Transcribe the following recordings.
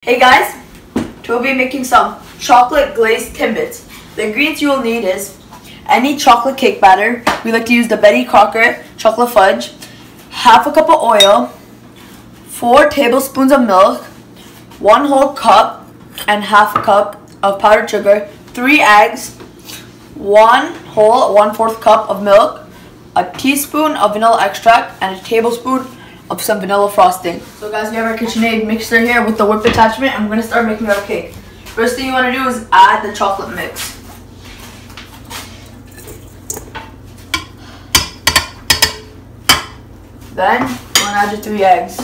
Hey guys, today we'll be making some chocolate glazed Timbits. The ingredients you will need is any chocolate cake batter. We like to use the Betty Crocker chocolate fudge, half a cup of oil, 4 tablespoons of milk, 1 whole cup and half a cup of powdered sugar, 3 eggs, 1 whole 1/4 cup of milk, a teaspoon of vanilla extract, and a tablespoon of some vanilla frosting. So guys, we have our KitchenAid mixer here with the whip attachment, and we're going to start making our cake. First thing you want to do is add the chocolate mix. Then you want to add your 3 eggs.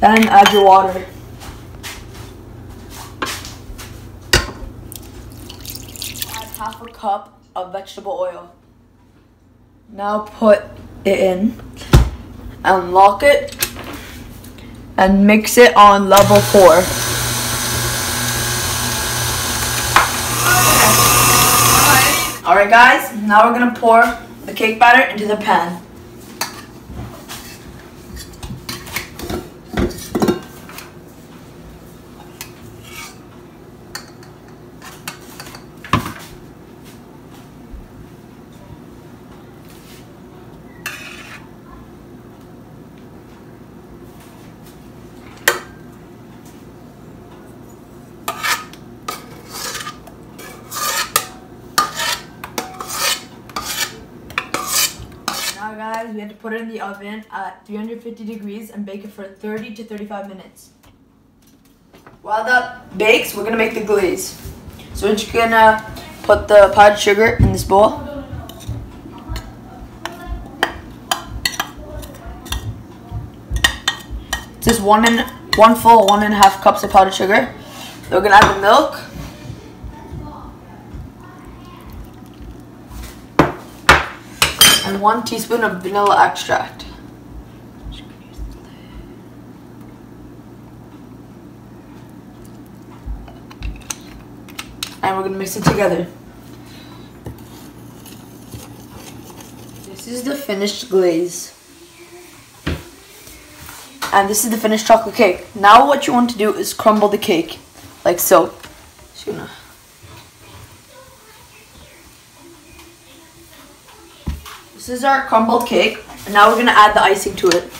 Then add your water. Add half a cup of vegetable oil. Now put it in and lock it and mix it on level 4. Alright guys, now we're going to pour the cake batter into the pan. Now guys, we have to put it in the oven at 350 degrees and bake it for 30 to 35 minutes. While that bakes, we're going to make the glaze. So we're just going to put the powdered sugar in this bowl. Just one full 1.5 cups of powdered sugar. We're going to add the milk. And 1 teaspoon of vanilla extract. And we're going to mix it together. This is the finished glaze. And this is the finished chocolate cake. Now what you want to do is crumble the cake, like so. This is our crumbled cake, and now we're going to add the icing to it.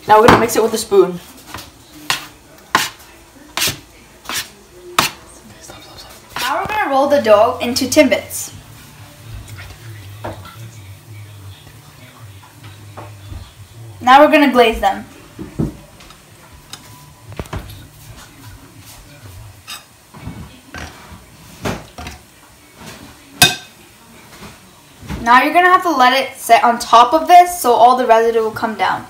Now we're going to mix it with a spoon. Now we're going to roll the dough into Timbits. Now we're going to glaze them. Now you're going to have to let it sit on top of this so all the residue will come down.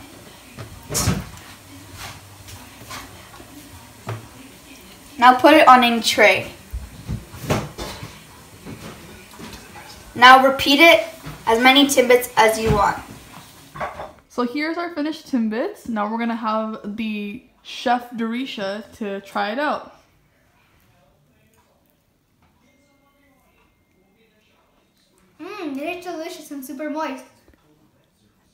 Now put it on a tray. Now repeat it as many Timbits as you want. So here's our finished Timbits. Now we're gonna have the chef Dorisha to try it out. It is delicious and super moist.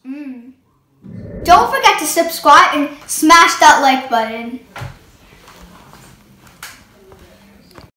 Don't forget to subscribe and smash that like button.